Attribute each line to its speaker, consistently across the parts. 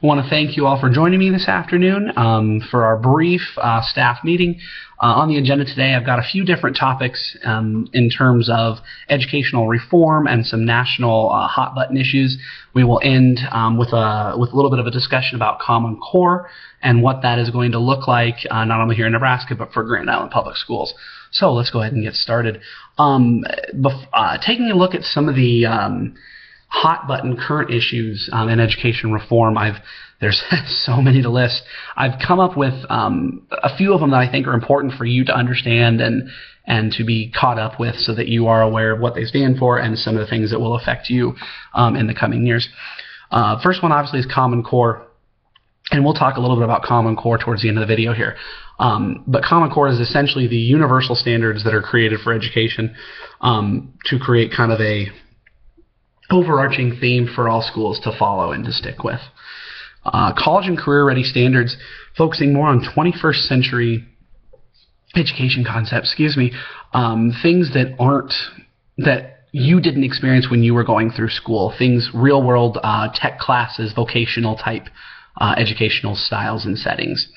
Speaker 1: I want to thank you all for joining me this afternoon for our brief staff meeting. On the agenda today, I've got a few different topics in terms of educational reform and some national hot-button issues. We will end with a little bit of a discussion about Common Core and what that is going to look like, not only here in Nebraska, but for Grand Island Public Schools. So let's go ahead and get started. Taking a look at some of the hot-button current issues in education reform, there's so many to list. I've come up with a few of them that I think are important for you to understand and to be caught up with so that you are aware of what they stand for and some of the things that will affect you in the coming years. First one, obviously, is Common Core. And we'll talk a little bit about Common Core towards the end of the video here. But Common Core is essentially the universal standards that are created for education to create kind of a overarching theme for all schools to follow and to stick with. College and career-ready standards, focusing more on 21st century education concepts, things that you didn't experience when you were going through school, things real-world tech classes, vocational type educational styles and settings.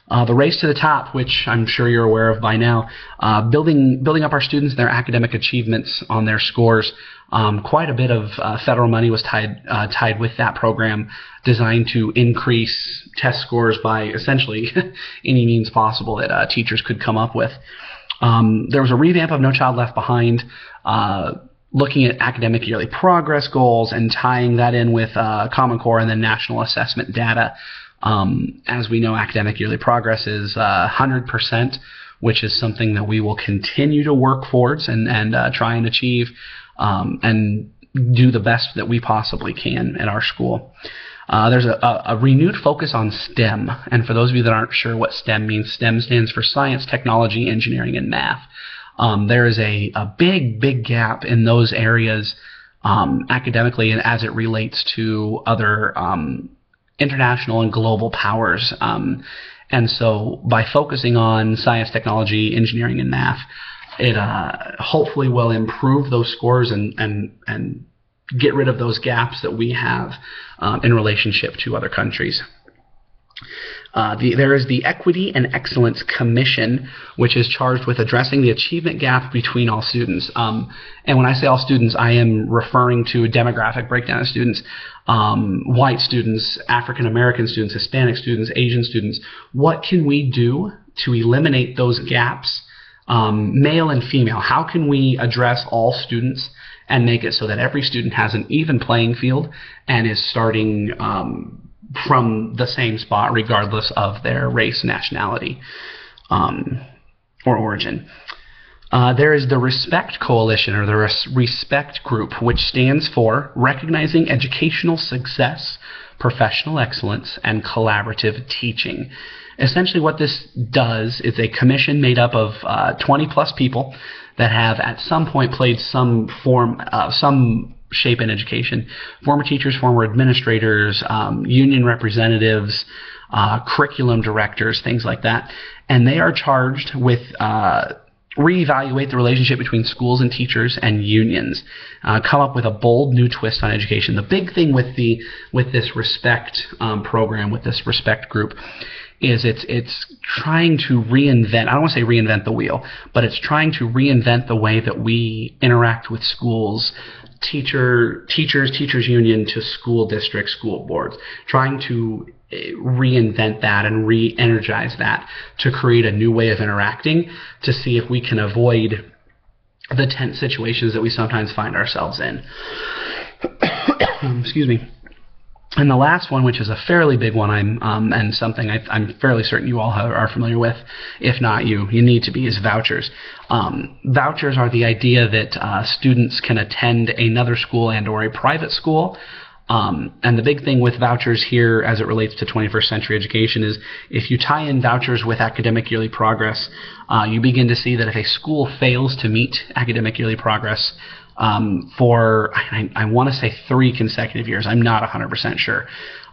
Speaker 1: The race to the top, which I'm sure you're aware of by now, building up our students and their academic achievements on their scores. Quite a bit of federal money was tied with that program, designed to increase test scores by essentially any means possible that teachers could come up with. There was a revamp of No Child Left Behind, looking at academic yearly progress goals and tying that in with Common Core and then national assessment data. As we know, academic yearly progress is 100%, which is something that we will continue to work towards and try and achieve and do the best that we possibly can at our school. There's a renewed focus on STEM, and for those of you that aren't sure what STEM means, STEM stands for science, technology, engineering, and math. There is a big gap in those areas academically and as it relates to other international and global powers. And so by focusing on science, technology, engineering, and math, it hopefully will improve those scores and get rid of those gaps that we have in relationship to other countries. There is the Equity and Excellence Commission, which is charged with addressing the achievement gap between all students. And when I say all students, I am referring to a demographic breakdown of students, white students, African American students, Hispanic students, Asian students. What can we do to eliminate those gaps, male and female? How can we address all students and make it so that every student has an even playing field and is starting from the same spot regardless of their race, nationality, or origin. There is the Respect Coalition, or the Respect Group, which stands for Recognizing Educational Success, Professional Excellence, and Collaborative Teaching. Essentially what this does is a commission made up of 20-plus people that have at some point played some shape in education. Former teachers, former administrators, union representatives, curriculum directors, things like that. And they are charged with reevaluate the relationship between schools and teachers and unions, come up with a bold new twist on education. The big thing with this Respect program, with this Respect group, is it's trying to reinvent, I don't want to say reinvent the wheel, but it's trying to reinvent the way that we interact with schools, teachers union to school districts, school boards, trying to reinvent that and re-energize that to create a new way of interacting to see if we can avoid the tense situations that we sometimes find ourselves in. Excuse me. And the last one, which is a fairly big one, and something I'm fairly certain you all are familiar with, if not you need to be, is vouchers. Vouchers are the idea that students can attend another school and or a private school. And the big thing with vouchers here as it relates to 21st century education is if you tie in vouchers with academic yearly progress, you begin to see that if a school fails to meet academic yearly progress for, I want to say 3 consecutive years, I'm not 100% sure,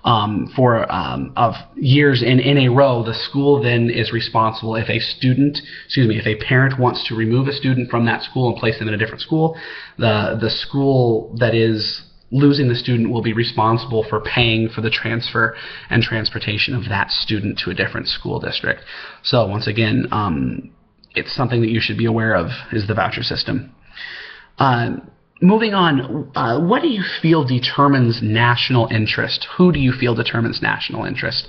Speaker 1: of years in a row, the school then is responsible if if a parent wants to remove a student from that school and place them in a different school, the school that is losing the student will be responsible for paying for the transfer and transportation of that student to a different school district. So once again, it's something that you should be aware of, is the voucher system. Moving on, what do you feel determines national interest? Who do you feel determines national interest?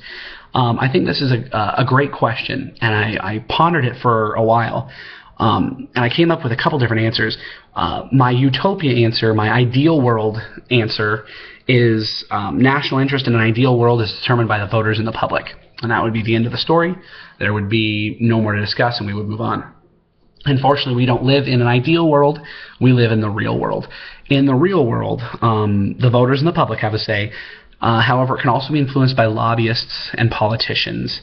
Speaker 1: I think this is a great question, and I pondered it for a while. And I came up with a couple different answers. My utopia answer, my ideal world answer, is national interest in an ideal world is determined by the voters and the public. And that would be the end of the story. There would be no more to discuss, and we would move on. Unfortunately, we don't live in an ideal world. We live in the real world. In the real world, the voters and the public have a say. However, it can also be influenced by lobbyists and politicians.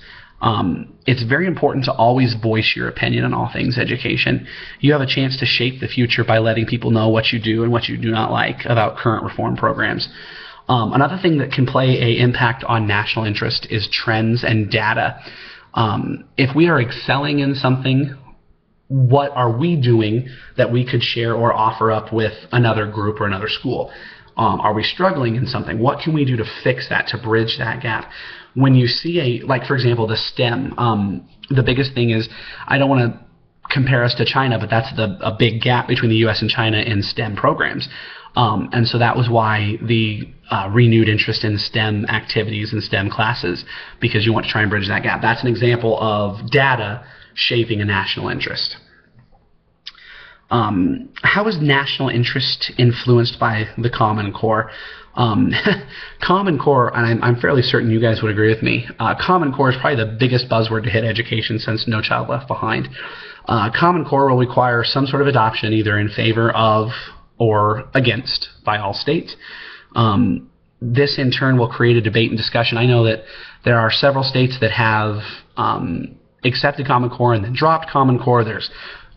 Speaker 1: It's very important to always voice your opinion on all things education. You have a chance to shape the future by letting people know what you do and what you do not like about current reform programs. Another thing that can play an impact on national interest is trends and data. If we are excelling in something, what are we doing that we could share or offer up with another group or another school? Are we struggling in something? What can we do to fix that, to bridge that gap? When you see like for example, the STEM, the biggest thing is, I don't want to compare us to China, but that's a big gap between the U.S. and China in STEM programs. And so that was why the renewed interest in STEM activities and STEM classes, because you want to try and bridge that gap. That's an example of data shaping a national interest. How is national interest influenced by the Common Core? Common Core, and I'm fairly certain you guys would agree with me, Common Core is probably the biggest buzzword to hit education since No Child Left Behind. Common Core will require some sort of adoption either in favor of or against by all states. This in turn will create a debate and discussion. I know that there are several states that have accepted Common Core and then dropped Common Core. There's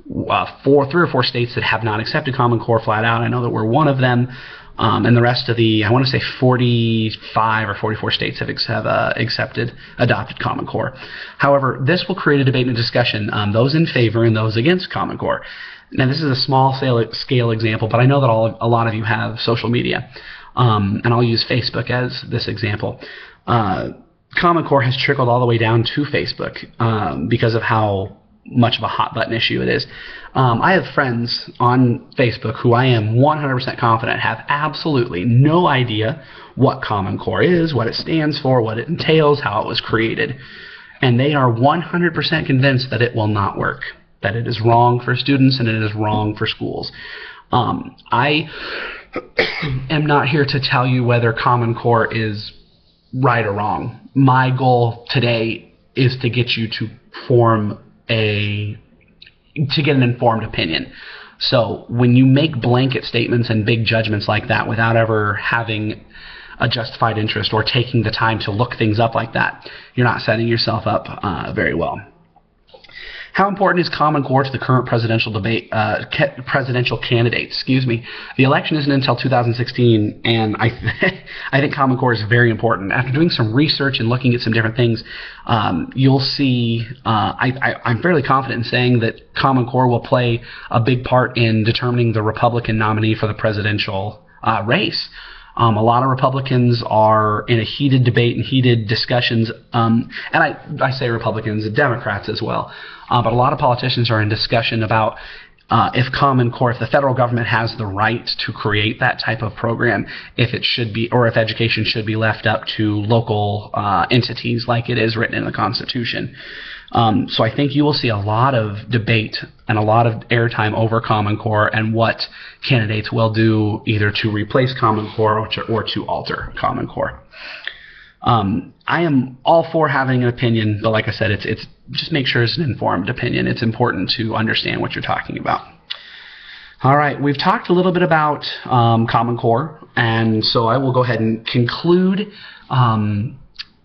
Speaker 1: 3 or 4 states that have not accepted Common Core flat out. I know that we're one of them. And the rest of the, I want to say 45 or 44 states have adopted Common Core. However, this will create a debate and a discussion, those in favor and those against Common Core. Now, this is a small scale example, but I know that a lot of you have social media, and I'll use Facebook as this example. Common Core has trickled all the way down to Facebook because of how much of a hot button issue it is. I have friends on Facebook who I am 100% confident have absolutely no idea what Common Core is, what it stands for, what it entails, how it was created. And they are 100% convinced that it will not work, that it is wrong for students and it is wrong for schools. I am not here to tell you whether Common Core is right or wrong. My goal today is to get you to get an informed opinion. So when you make blanket statements and big judgments like that without ever having a justified interest or taking the time to look things up like that, you're not setting yourself up very well. How important is Common Core to the current presidential debate, presidential candidate? Excuse me. The election isn't until 2016, and I think Common Core is very important. After doing some research and looking at some different things, you'll see. I'm fairly confident in saying that Common Core will play a big part in determining the Republican nominee for the presidential race. A lot of Republicans are in a heated debate and heated discussions, and I say Republicans and Democrats as well, but a lot of politicians are in discussion about if Common Core, if the federal government has the right to create that type of program, if it should be, or if education should be left up to local entities like it is written in the Constitution. So I think you will see a lot of debate and a lot of airtime over Common Core and what candidates will do either to replace Common Core or to alter Common Core. I am all for having an opinion, but like I said, it's just make sure it's an informed opinion. It's important to understand what you're talking about. All right, we've talked a little bit about Common Core, and so I will go ahead and conclude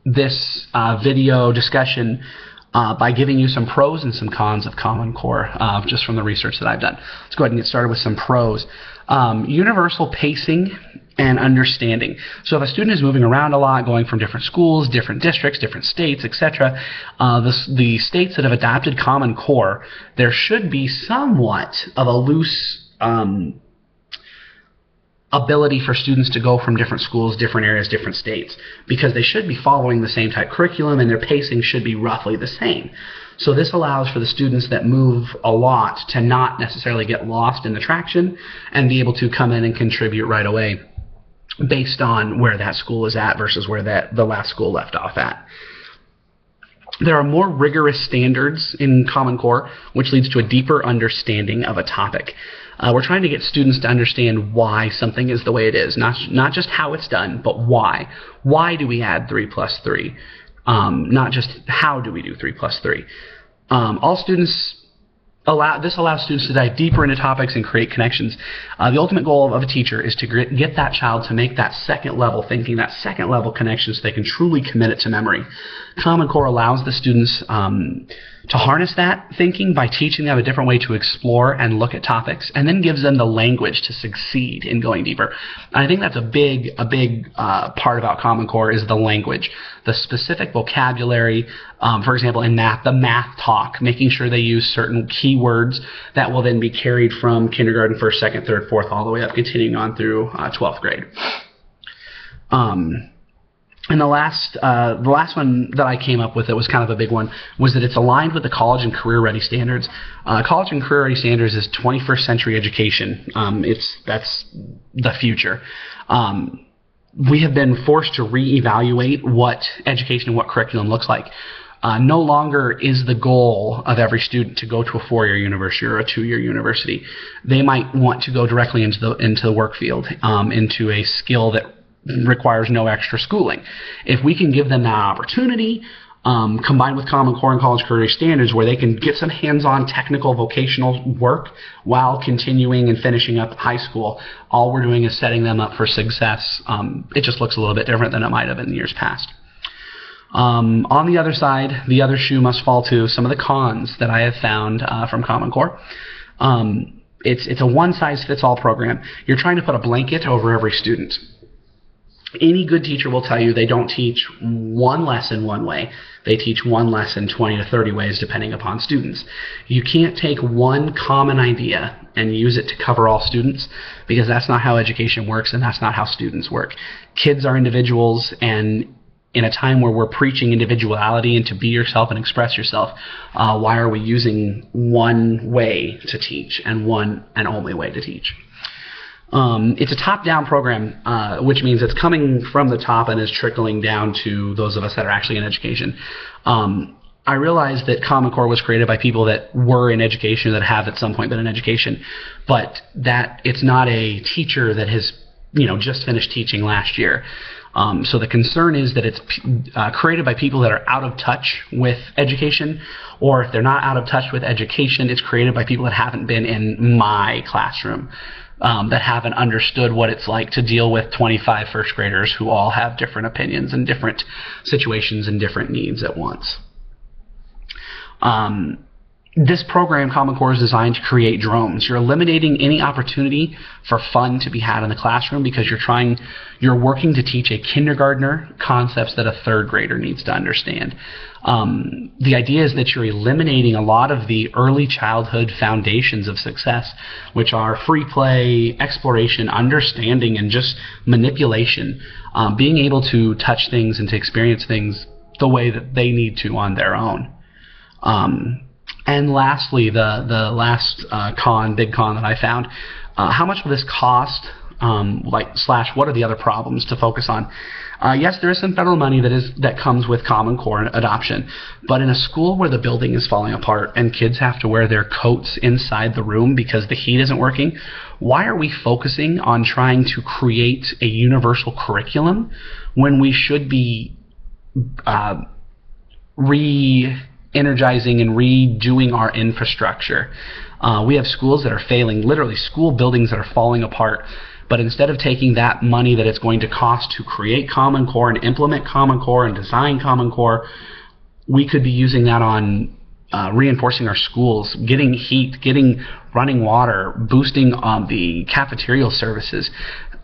Speaker 1: this video discussion by giving you some pros and some cons of Common Core, just from the research that I've done. Let's go ahead and get started with some pros. Universal pacing and understanding. So if a student is moving around a lot, going from different schools, different districts, different states, etc., the states that have adopted Common Core, there should be somewhat of a loose ability for students to go from different schools, different areas, different states, because they should be following the same type curriculum and their pacing should be roughly the same. So this allows for the students that move a lot to not necessarily get lost in the traction and be able to come in and contribute right away based on where that school is at versus where the last school left off at. There are more rigorous standards in Common Core, which leads to a deeper understanding of a topic. We're trying to get students to understand why something is the way it is, not just how it's done, but why. Why do we add 3 plus 3? Not just how do we do 3 plus 3. This allows students to dive deeper into topics and create connections. The ultimate goal of a teacher is to get that child to make that second level thinking, that second level connection so they can truly commit it to memory. Common Core allows the students to harness that thinking by teaching them a different way to explore and look at topics, and then gives them the language to succeed in going deeper. And I think that's a big part about Common Core is the language, the specific vocabulary. For example, in math, the math talk, making sure they use certain keywords that will then be carried from kindergarten, first, second, third, fourth, all the way up, continuing on through 12th grade. And the last one that I came up with that was kind of a big one was that it's aligned with the college and career ready standards. College and career ready standards is 21st century education. That's the future. We have been forced to reevaluate what education and what curriculum looks like. No longer is the goal of every student to go to a 4-year university or a 2-year university. They might want to go directly into the work field, into a skill that requires no extra schooling. If we can give them that opportunity, combined with Common Core and college career standards, where they can get some hands-on technical vocational work while continuing and finishing up high school, all we're doing is setting them up for success. It just looks a little bit different than it might have in years past. On the other side, the other shoe must fall to some of the cons that I have found from Common Core. It's a one-size-fits-all program. You're trying to put a blanket over every student. Any good teacher will tell you they don't teach one lesson one way. They teach one lesson 20 to 30 ways depending upon students. You can't take one common idea and use it to cover all students, because that's not how education works and that's not how students work. Kids are individuals, and in a time where we're preaching individuality and to be yourself and express yourself, why are we using one way to teach and one and only way to teach? It's a top-down program, which means it's coming from the top and is trickling down to those of us that are actually in education. I realized that Common Core was created by people that were in education, that have at some point been in education, but that it's not a teacher that has just finished teaching last year. So the concern is that it's created by people that are out of touch with education, or if they're not out of touch with education, it's created by people that haven't been in my classroom. That haven't understood what it's like to deal with 25 first graders who all have different opinions and different situations and different needs at once. This program, Common Core, is designed to create drones. You're eliminating any opportunity for fun to be had in the classroom because you're working to teach a kindergartner concepts that a third grader needs to understand. The idea is that you're eliminating a lot of the early childhood foundations of success, which are free play, exploration, understanding, and just manipulation. Being able to touch things and to experience things the way that they need to on their own. And lastly, the last big con that I found, how much will this cost, / what are the other problems to focus on? Yes, there is some federal money that comes with Common Core adoption, but in a school where the building is falling apart and kids have to wear their coats inside the room because the heat isn't working, why are we focusing on trying to create a universal curriculum when we should be re-energizing and redoing our infrastructure? We have schools that are failing, literally school buildings that are falling apart, but instead of taking that money that it's going to cost to create Common Core and implement Common Core and design Common Core, we could be using that on reinforcing our schools, getting heat, getting running water, boosting the cafeteria services,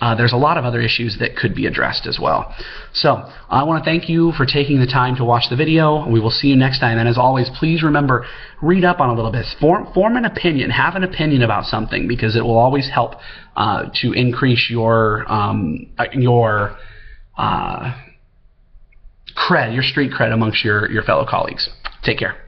Speaker 1: there's a lot of other issues that could be addressed as well. So I want to thank you for taking the time to watch the video. We will see you next time. And as always, please remember, read up on a little bit. Form an opinion. Have an opinion about something, because it will always help to increase your cred, your street cred amongst your fellow colleagues. Take care.